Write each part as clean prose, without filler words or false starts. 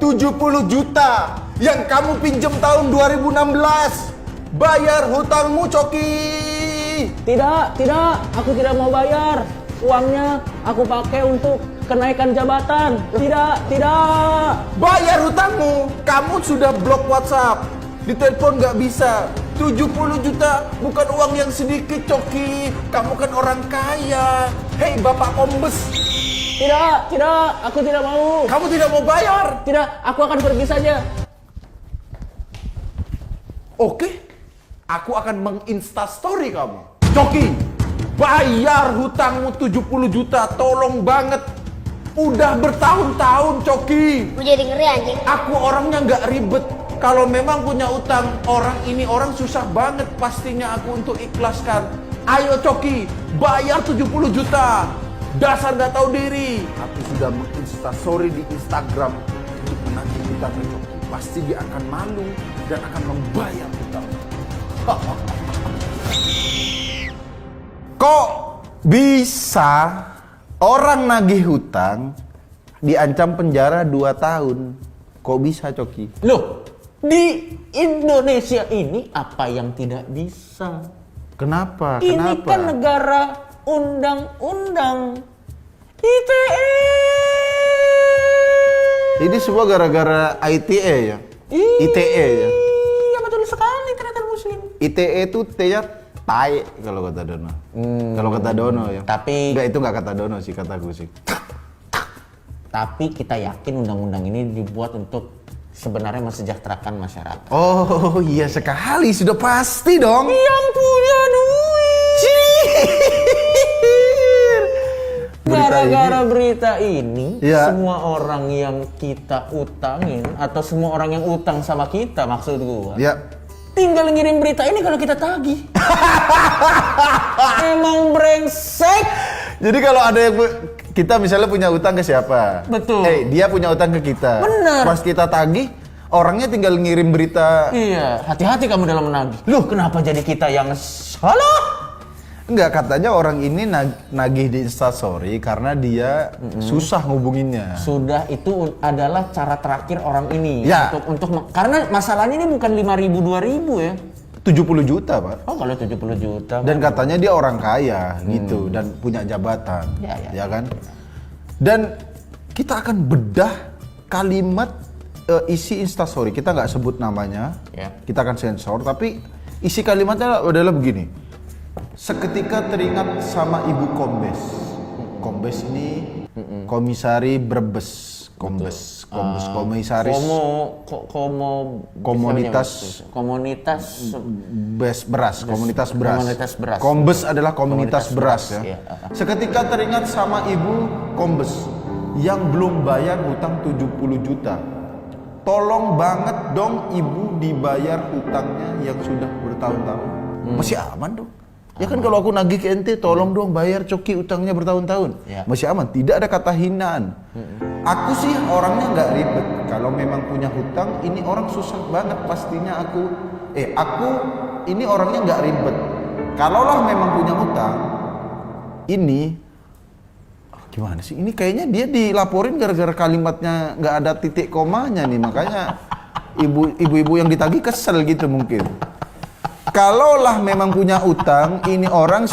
70 juta yang kamu pinjam tahun 2016. Bayar hutangmu, Coki. Tidak, aku tidak mau bayar. Uangnya aku pakai untuk kenaikan jabatan. Tidak. Bayar hutangmu. Kamu sudah blok WhatsApp. Ditelepon nggak bisa. 70 juta bukan uang yang sedikit, Coki. Kamu kan orang kaya. Hei, Bapak Kombes. Tidak, aku tidak mau. Kamu tidak mau bayar? Tidak, aku akan pergi saja. Oke, aku akan menginstastory kamu. Coki, bayar hutangmu 70 juta. Tolong banget. Udah bertahun-tahun, Coki. Gue jadi ngeri anjing. Aku orangnya nggak ribet. Kalau memang punya utang, orang susah banget pastinya aku untuk ikhlaskan. Ayo Coki, bayar 70 juta. Dasar nggak tahu diri. Aku sudah menginstastory di Instagram untuk menagih hutangnya Coki. Pasti dia akan malu dan akan membayar hutang. Kok bisa orang nagih hutang diancam penjara 2 tahun? Kok bisa, Coki? Loh, di Indonesia ini apa yang tidak bisa? Kenapa? Ini kan negara undang-undang ITE. Ini semua gara-gara ITE ya? ITE ya? Iya betul sekali ternyata muslim. ITE itu T-nya tai kalau kata Dono. Kalau kata Dono ya. Tapi Enggak, itu nggak kata Dono sih, kataku sih. Tapi kita yakin undang-undang ini dibuat untuk sebenarnya mensejahterakan masyarakat. Oh iya sekali, sudah pasti dong. Yang punya duit. Gara-gara berita ini, Ya. semua orang yang kita utangin atau semua orang yang utang sama kita, maksud gua, Ya. tinggal ngirim berita ini kalau kita tagih. Emang brengsek. Jadi kalau ada yang kita misalnya punya utang ke siapa? Betul. Dia punya utang ke kita. Bener. Pas kita tagih, orangnya tinggal ngirim berita. Iya, hati-hati kamu dalam menagih. Loh, kenapa jadi kita yang salah? Enggak, katanya orang ini nagih di Instastory karena dia susah ngubunginnya. Sudah, itu adalah cara terakhir orang ini. Ya. Karena masalahnya ini bukan 5.000 2.000 ya. 70 juta, Pak. Oh, kalau 70 juta. Dan katanya dia orang kaya gitu dan punya jabatan. Ya kan? Dan kita akan bedah kalimat isi Instastory. Kita nggak sebut namanya. Ya. Kita akan sensor, tapi isi kalimatnya adalah begini. Seketika teringat sama Ibu Kombes. Kombes ini komisari Brebes. Komisaris komunitas beras. Kombes adalah komunitas beras ya. Seketika teringat sama Ibu Kombes yang belum bayar hutang 70 juta. Tolong banget dong Ibu dibayar hutangnya yang sudah bertahun-tahun. Masih aman dong. Ya kan kalau aku nagih ke ente, tolong dong bayar Coki utangnya bertahun-tahun. Ya. Masih aman, tidak ada kata hinaan. Aku sih orangnya nggak ribet. Kalau memang punya hutang, ini orang susah banget pastinya aku ini orangnya nggak ribet. Kalaulah memang punya hutang, ini gimana sih? Ini kayaknya dia dilaporin gara-gara kalimatnya nggak ada titik komanya nih, makanya ibu-ibu yang ditagih kesel gitu mungkin. Kalaulah memang punya utang, ini orang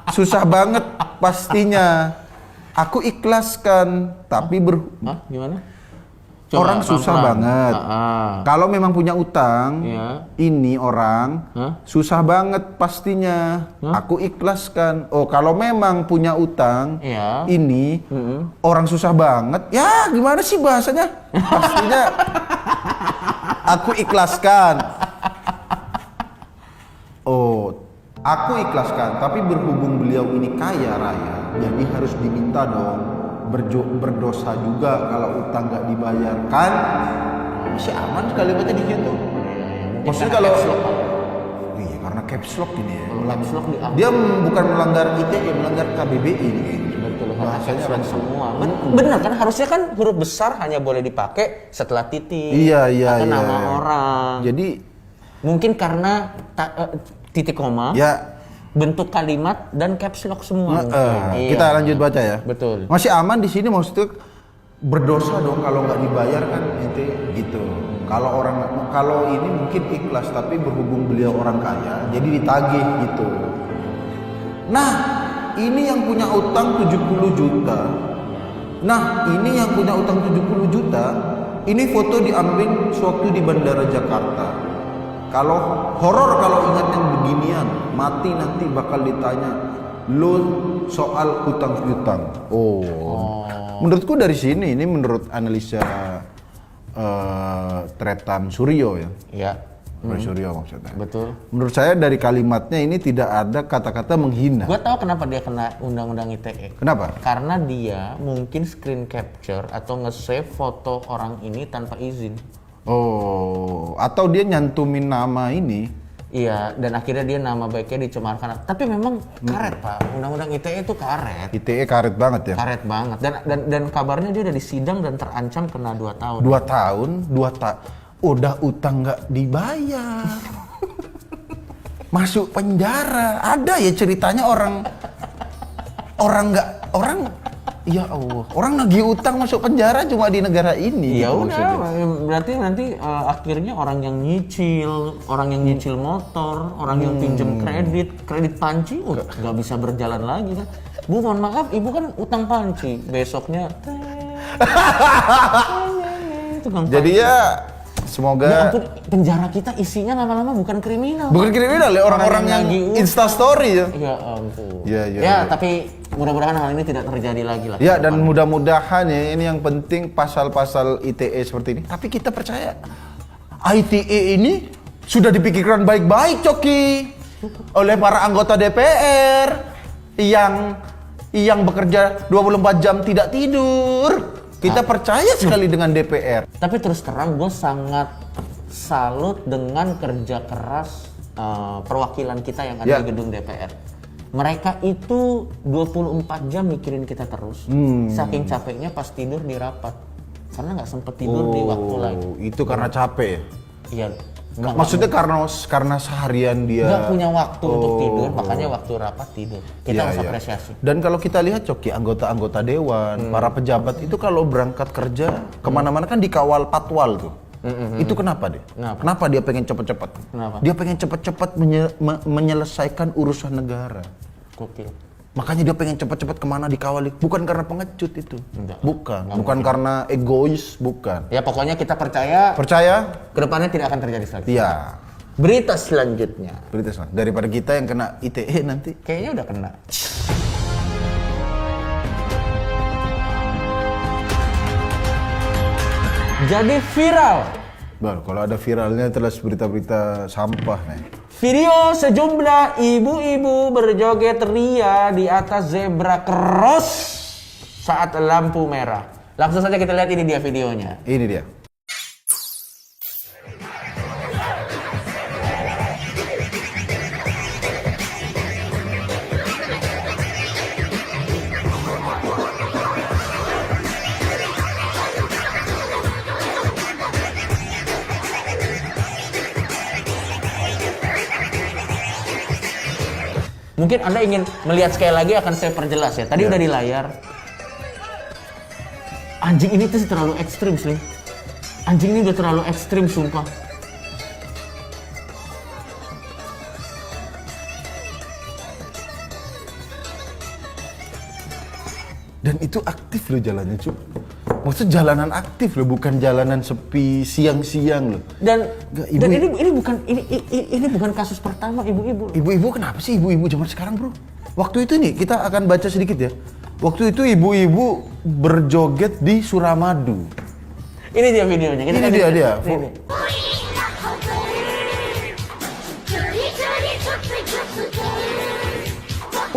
susah banget pastinya. Aku ikhlaskan, tapi Gimana? orang susah banget. Kalau memang punya utang, Ya. ini orang susah banget pastinya. Aku ikhlaskan. Oh, kalau memang punya utang, Ya. ini orang susah banget. Ya, gimana sih bahasanya? Pastinya aku ikhlaskan. Oh, aku ikhlaskan, tapi berhubung beliau ini kaya raya, jadi harus diminta dong berdosa juga kalau utang nggak dibayarkan. Masih aman kalimatnya di situ. Maksudnya kalau iya karena caps lock ini ya. Caps lock Dia bukan melanggar ITE, melanggar KBBI ini. Betul, bahasanya caps lock semua. Benar kan, harusnya kan huruf besar hanya boleh dipakai setelah titik. Iya. Atau nama orang. Jadi mungkin karena titik koma, ya bentuk kalimat dan caps lock semua. kita lanjut baca ya. Betul. Masih aman di sini maksudnya berdosa dong kalau nggak dibayar kan ente gitu. Kalau ini mungkin ikhlas tapi berhubung beliau orang kaya jadi ditagih gitu. Nah, ini yang punya utang 70 juta. Nah, ini yang punya utang 70 juta. Ini foto diambil sewaktu di Bandara Jakarta. Kalau horor kalau ingat yang beginian, mati nanti bakal ditanya lo soal hutang piutang. Menurutku dari sini, ini menurut analisa Tretan Suryo ya. Iya. Suryo maksudnya. Betul. Menurut saya dari kalimatnya ini tidak ada kata-kata menghina. Gue tahu kenapa dia kena undang-undang ITE. Kenapa? Karena dia mungkin screen capture atau nge-save foto orang ini tanpa izin. Oh, atau dia nyantumin nama ini. Iya, dan akhirnya dia nama baiknya dicemarkan. Tapi memang karet Pak, undang-undang ITE itu karet. ITE karet banget ya. Karet banget. Dan kabarnya dia udah disidang dan terancam kena 2 tahun. 2 tahun, udah utang nggak dibayar. Masuk penjara. Ada ya ceritanya orang ya Allah, orang nagih utang masuk penjara cuma di negara ini. Ya gitu udah, maksudnya. berarti nanti akhirnya orang yang nyicil motor, orang yang pinjam kredit panci, nggak bisa berjalan lagi kan. Bu, mohon maaf, ibu kan utang panci, besoknya. Jadi ya semoga. Ya ampun, penjara kita isinya lama-lama bukan kriminal. Bukan kriminal ya, orang-orang yang instastory ya. Ya ampun. Ya. Tapi mudah-mudahan hal ini tidak terjadi lagi lah. Ya, dan mudah-mudahan ya ini yang penting pasal-pasal ITE seperti ini. Tapi kita percaya ITE ini sudah dipikirkan baik-baik, Coki, oleh para anggota DPR yang bekerja 24 jam tidak tidur. Kita percaya sekali dengan DPR. Tapi terus terang gue sangat salut dengan kerja keras perwakilan kita yang ada di gedung DPR. Mereka itu 24 jam mikirin kita terus. Saking capeknya pas tidur di rapat. Karena nggak sempet tidur di waktu lain. Itu karena capek ya? Iya. Maksudnya karena seharian dia nggak punya waktu untuk tidur, makanya waktu rapat tidur. Kita harus apresiasi. Dan kalau kita lihat Coki, anggota-anggota dewan, para pejabat itu kalau berangkat kerja kemana-mana kan dikawal patwal tuh. Itu kenapa dia? Kenapa dia pengen cepat-cepat? Kenapa? Dia pengen cepat-cepat menyelesaikan urusan negara. Gokil. Makanya dia pengen cepat-cepat kemana dikawal. Bukan karena pengecut itu. Enggak. Bukan karena egois, bukan. Ya pokoknya kita percaya kedepannya tidak akan terjadi lagi. Iya. Berita selanjutnya. Daripada kita yang kena ITE nanti. Kayaknya udah kena. Jadi viral. Baru kalau ada viralnya terus berita-berita sampah nih. Video sejumlah ibu-ibu berjoget ria di atas zebra cross saat lampu merah. Langsung saja kita lihat, ini dia videonya. Ini dia. Mungkin Anda ingin melihat sekali lagi, akan saya perjelas ya. Tadi udah di layar. Anjing ini tuh terlalu ekstrim, Sling. Anjing ini udah terlalu ekstrim, sumpah. Dan itu aktif loh jalannya, Cuk. Maksudnya jalanan aktif loh, bukan jalanan sepi siang-siang loh. Dan ini bukan kasus pertama ibu-ibu. Ibu-ibu kenapa sih ibu-ibu zaman sekarang, Bro? Waktu itu nih kita akan baca sedikit ya. Waktu itu ibu-ibu berjoget di Suramadu. Ini dia videonya. Ini dia. Ini.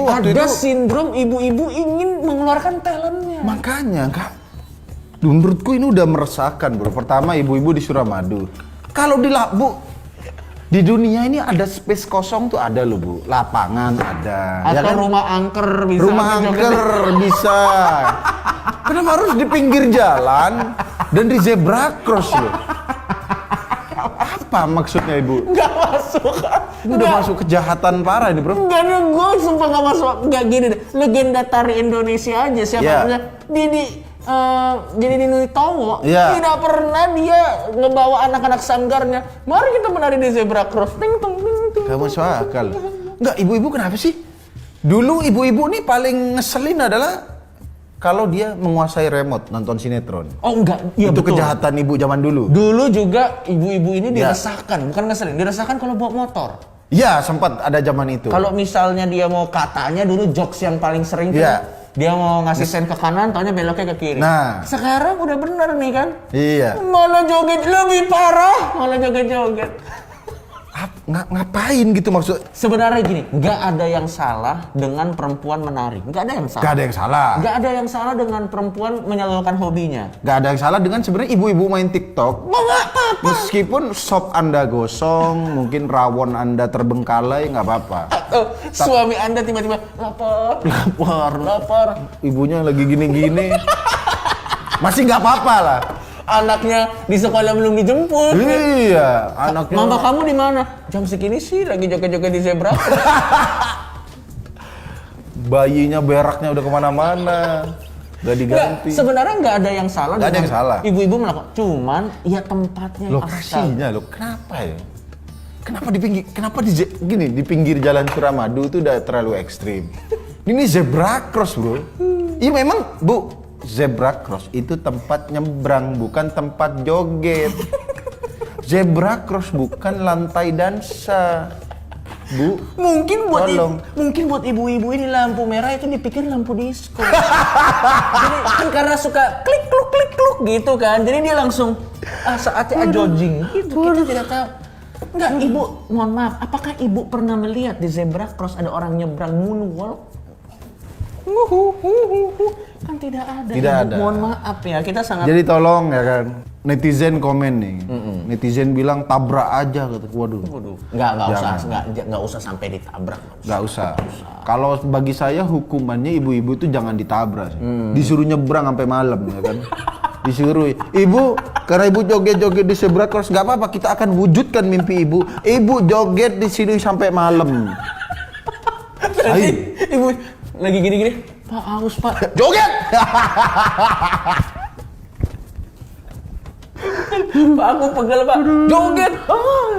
Ada sindrom ibu-ibu ingin mengeluarkan talentnya. Makanya, Kak. Menurutku ini udah meresahkan, Bro. Pertama, ibu-ibu di Suramadu. Kalau di dunia ini ada space kosong tuh ada loh, Bu. Lapangan ada. Atau ya kan? Rumah angker bisa. Rumah angker bisa. Kenapa harus di pinggir jalan dan di zebra cross loh? Apa maksudnya, Ibu? Nggak masuk. Ini udah masuk kejahatan parah ini, Bro. Enggak, gue sumpah nggak masuk. Nggak gini deh. Legenda tari Indonesia aja siapa namanya? jadi Nini Towo, Iya. tidak pernah dia ngebawa anak-anak sanggarnya. Mari kita menari di zebra cross. Ting ting ting ting. Gak masuk akal. Enggak, ibu-ibu kenapa sih? Dulu ibu-ibu nih paling ngeselin adalah kalau dia menguasai remote nonton sinetron. Oh enggak, iya Itu betul. kejahatan ibu zaman dulu. Dulu juga ibu-ibu ini Ya. diresahkan, bukan ngeselin, diresahkan kalau bawa motor. Iya, sempat ada zaman itu. Kalau misalnya dia mau katanya dulu jokes yang paling sering tuh, Iya. dia mau ngasih sen ke kanan, taunya beloknya ke kiri. Nah. Sekarang udah bener nih kan? Iya. Malah joget lebih parah, malah joget-joget. Ngapain gitu maksud? Sebenarnya gini, nggak ada yang salah dengan perempuan menari, nggak ada yang salah. Gak ada yang salah. Nggak ada yang salah dengan perempuan menyalurkan hobinya. Gak ada yang salah dengan sebenarnya ibu-ibu main TikTok. Nggak apa-apa. Meskipun sop Anda gosong, mungkin rawon Anda terbengkalai, nggak apa-apa. Suami Anda tiba-tiba lapar. Ibunya lagi gini-gini. Masih nggak apa-apa lah. Anaknya di sekolah belum dijemput. Iya, anaknya. Mama kamu di mana? Jam segini sih lagi joget-joget di zebra. Bayinya beraknya udah kemana-mana. Gak diganti. Sebenarnya nggak ada yang salah. Nggak ada yang dengan salah. Ibu-ibu melakukan, cuman ya tempatnya Lokasinya loh, kenapa ya? Kenapa di pinggir jalan Suramadu itu udah terlalu ekstrim. Ini zebra cross, bro. Iya memang, Bu. Zebra cross itu tempat nyebrang, bukan tempat joget. Zebra cross bukan lantai dansa, Bu. Mungkin buat ibu-ibu ini lampu merah itu dipikir lampu disco. Jadi kan karena suka klik kluk gitu kan. Jadi dia langsung saatnya jogging gitu. Kita tidak tahu. Enggak, Ibu, mohon maaf, apakah Ibu pernah melihat di zebra cross ada orang nyebrang moonwalk? Kan tidak ada. Tidak Ibu, ada. mohon maaf ya, kita sangat. Jadi tolong ya kan, netizen komen nih. Netizen bilang tabrak aja kata. Waduh. Nggak usah sampai ditabrak. Nggak usah. Kalau bagi saya hukumannya ibu-ibu itu jangan ditabrak sih. Disuruh nyebrang sampai malam ya kan. Disuruh, ibu, karena ibu joget-joget di zebra cross nggak apa-apa, kita akan wujudkan mimpi ibu. Ibu joget di sini sampai malam. Nanti ibu lagi gini-gini, Pak haus Pak. Joget! Pak aku pegel Pak. Joget.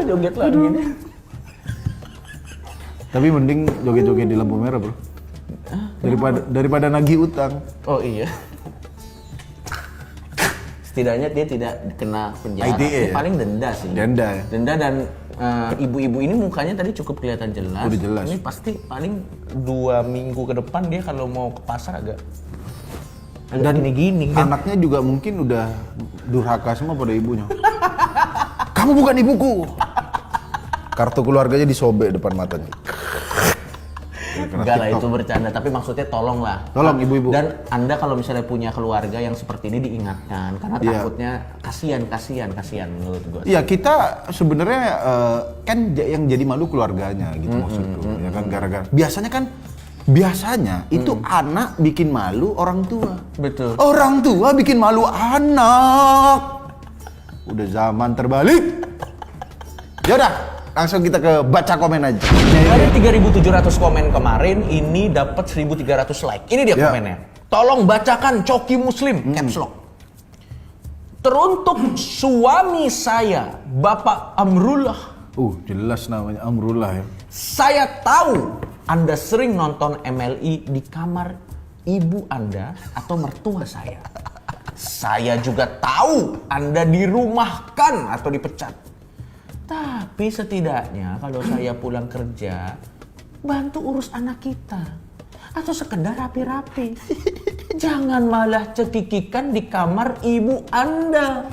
Joget lagi nih. Tapi mending joget-joget di lampu merah, bro. Daripada nagih utang. Oh iya. Setidaknya dia tidak kena penjara. ITE ya? Paling denda sih. Denda ya? Denda dan ibu-ibu ini mukanya tadi cukup kelihatan jelas. Udah jelas. Ini pasti paling 2 minggu ke depan dia kalau mau ke pasar agak Dan gini-gini kan. Anaknya juga mungkin udah durhaka semua pada ibunya. Kamu bukan ibuku. Kartu keluarganya disobek depan matanya. Enggak lah, itu bercanda, tapi maksudnya tolonglah. Tolong ibu-ibu. Dan Anda kalau misalnya punya keluarga yang seperti ini diingatkan, karena Iya. takutnya kasihan menurut gue. Iya, kita sebenarnya kan yang jadi malu keluarganya gitu maksudku. Ya kan gara-gara biasanya itu anak bikin malu orang tua. Betul. Orang tua bikin malu anak. Udah zaman terbalik. Yaudah, langsung kita ke baca komen aja. Dari 3.700 komen kemarin, ini dapat 1.300 like. Ini dia Ya. komennya. Tolong bacakan Coki Muslim, caps lock. Teruntuk suami saya, Bapak Amrullah. Jelas namanya Amrullah ya. Saya tahu Anda sering nonton MLI di kamar ibu Anda atau mertua saya. Saya juga tahu Anda dirumahkan atau dipecat. Tapi setidaknya kalau saya pulang kerja, bantu urus anak kita. Atau sekedar rapi-rapi. Jangan malah cekikikan di kamar ibu Anda.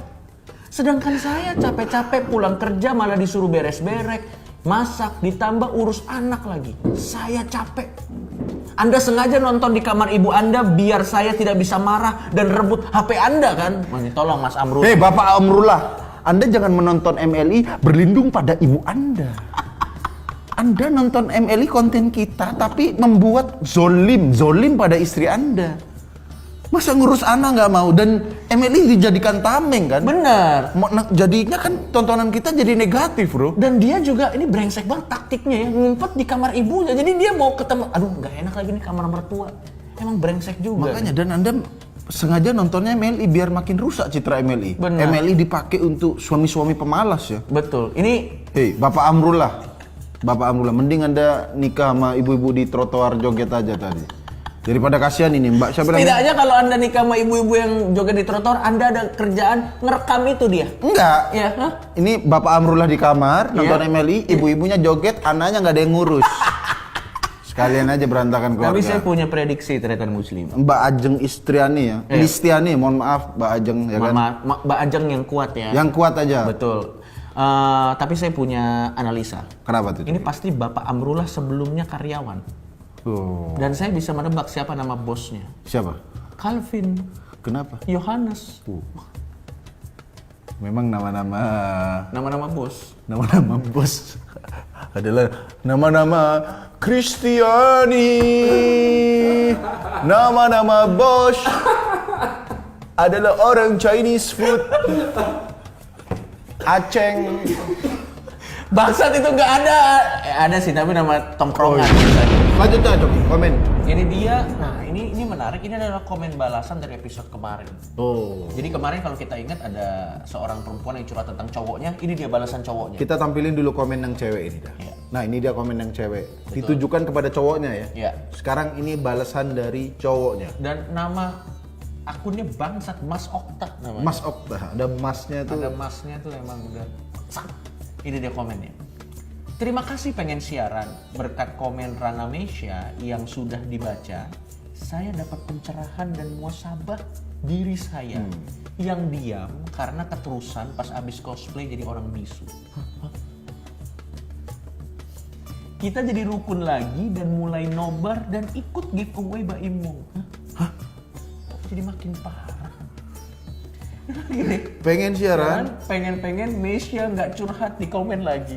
Sedangkan saya capek-capek pulang kerja malah disuruh beres-beres, masak, ditambah urus anak lagi. Saya capek. Anda sengaja nonton di kamar ibu Anda biar saya tidak bisa marah dan rebut HP Anda kan? Tolong Mas Amrul. Hei Bapak Amrullah, Anda jangan menonton MLI berlindung pada ibu Anda. Anda nonton MLI konten kita tapi membuat zolim pada istri Anda. Masa ngurus anak nggak mau dan MLI dijadikan tameng kan? Bener. Jadinya kan tontonan kita jadi negatif, bro. Dan dia juga ini brengsek banget taktiknya ya, ngumpet di kamar ibunya. Jadi dia mau ketemu, aduh nggak enak lagi nih kamar mertua. Emang brengsek juga. Makanya dan Anda sengaja nontonnya MLI biar makin rusak citra MLI. Benar. MLI dipakai untuk suami-suami pemalas ya. Betul. Ini Hei, Bapak Amrullah, mending Anda nikah sama ibu-ibu di trotoar joget aja tadi. Daripada kasihan ini Mbak siapa namanya? setidaknya kalau Anda nikah sama ibu-ibu yang joget di trotoar, Anda ada kerjaan ngerekam itu dia. Enggak. Iya, hah? Ini Bapak Amrullah di kamar, nonton Iya. MLI, ibu-ibunya joget, anaknya nggak ada yang ngurus. Sekalian aja berantakan keluarga. Tapi saya punya prediksi Tretan Muslim. Mbak Ajeng Istriani ya, Listiani, mohon maaf Mbak Ajeng ya kan. Mbak Ajeng yang kuat ya. Yang kuat aja. Betul. Tapi saya punya analisa. Kenapa tuh? Ini pasti Bapak Amrullah sebelumnya karyawan. Oh. Dan saya bisa menebak siapa nama bosnya. Siapa? Calvin, Kenapa? Yohanes. Memang nama-nama Bos. nama-nama bos adalah nama-nama Kristiani. Nama-nama bos adalah orang Chinese food. Aceng. Bangsat itu nggak ada. Ada sih tapi nama tongkrongan. Lanjut aja, komen. Ini dia. Nah, ini menarik. Ini adalah komen balasan dari episode kemarin. Oh. Jadi kemarin kalau kita ingat ada seorang perempuan yang curhat tentang cowoknya. Ini dia balasan cowoknya. Kita tampilin dulu komen yang cewek ini dah. Iya. Nah, ini dia komen yang cewek. Ditujukan kepada cowoknya ya. Iya. Sekarang ini balasan dari cowoknya. Dan nama akunnya bangsat Mas Okta namanya. Mas Okta, ada masnya tuh. Ada masnya tuh emang udah. Ini dia komennya. Terima kasih pengen siaran. Berkat komen Rana Mesya yang sudah dibaca, saya dapat pencerahan dan muasabah diri saya yang diam karena keterusan pas abis cosplay jadi orang bisu. Kita jadi rukun lagi dan mulai nobar dan ikut giveaway Baimong. Hah? Jadi makin parah. Gini, Pengen siaran? pengen Mesya nggak curhat di komen lagi.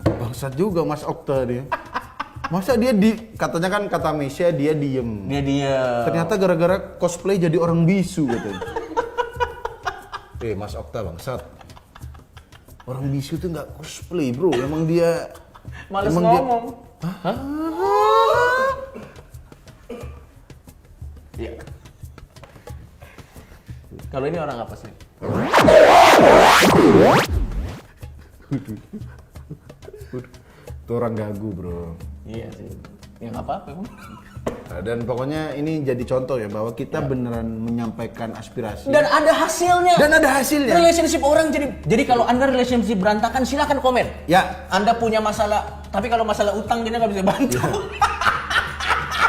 Bangsat juga Mas Okta dia. Masa dia katanya kan kata Mesya dia diem. Dia Ternyata gara-gara cosplay jadi orang bisu katanya. Mas Okta bangsat. Orang bisu tuh nggak cosplay bro, emang dia males emang ngomong. Hah? Iya. Kalau ini orang apa sih? Itu orang gagu bro. Iya sih. Yang apa-apa emang. Dan pokoknya ini jadi contoh ya bahwa kita beneran menyampaikan aspirasi. Dan ada hasilnya. Dan ada hasilnya. Relationship orang jadi kalau Anda relationship berantakan silakan komen. Ya. Anda punya masalah, tapi kalau masalah utang dia nggak bisa bantu.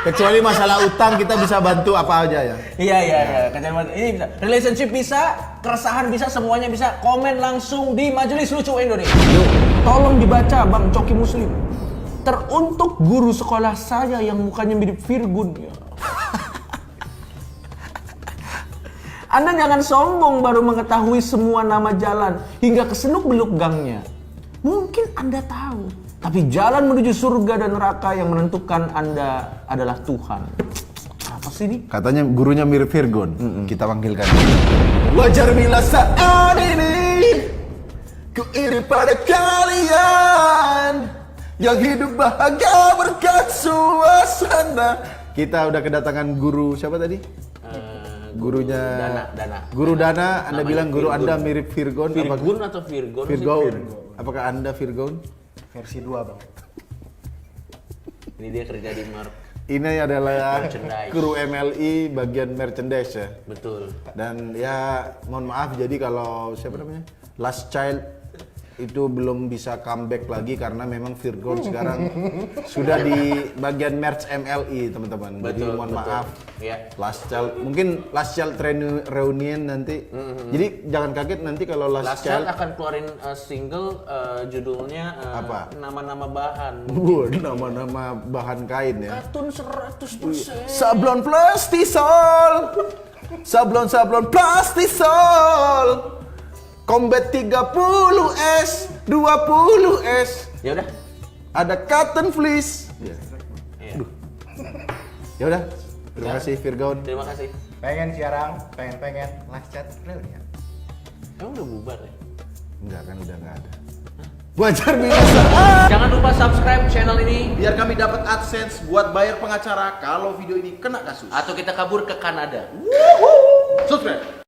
Kecuali masalah utang kita bisa bantu apa aja ya. Iya. Ini bisa. Relationship bisa, keresahan bisa, semuanya bisa. Komen langsung di Majelis Lucu Indonesia. Tolong dibaca Bang Coki Muslim. Teruntuk guru sekolah saya yang mukanya mirip Virgun. Anda jangan sombong baru mengetahui semua nama jalan hingga ke seluk-beluk gangnya. Mungkin Anda tahu, tapi jalan menuju surga dan neraka yang menentukan Anda adalah Tuhan. Apa sih ini? Katanya gurunya mirip Virgon. Kita panggilkan. Wajar bila saat ini ku iri pada kalian yang hidup bahagia berkat suasana. Kita udah kedatangan guru siapa tadi? Gurunya Dana. Guru Dana, Anda Namanya bilang guru Virgon. Anda mirip Virgon. Virgun atau Virgon? Virgon. Apakah Anda Virgon? Versi 2 bang. Ini dia kerja di Mark. Ini adalah Merchandise. kru MLI bagian merchandise ya. Betul. Dan ya mohon maaf jadi kalau siapa namanya? Last Child itu belum bisa comeback lagi karena memang Virgon sekarang sudah di bagian merch MLI teman-teman. Jadi mohon maaf. Ya. Last Child mungkin Last Child reunion nanti. Jadi jangan kaget nanti kalau Last Child Child akan keluarin single judulnya Apa? Nama-nama bahan. nama-nama bahan kain ya. Katun 100%. Sablon plastisol. Sablon plastisol. Combat 30S, 20S. Ya udah. Ada cotton fleece. Iya. Ya udah. Terima kasih Virgon. Terima kasih. Pengen siaran, pengen last chat reunian. Emang udah bubar ya? Enggak kan udah enggak ada. Wajar biasa. Jangan lupa subscribe channel ini Biar kami dapat AdSense buat bayar pengacara kalau video ini kena kasus. Atau kita kabur ke Kanada. Subscribe.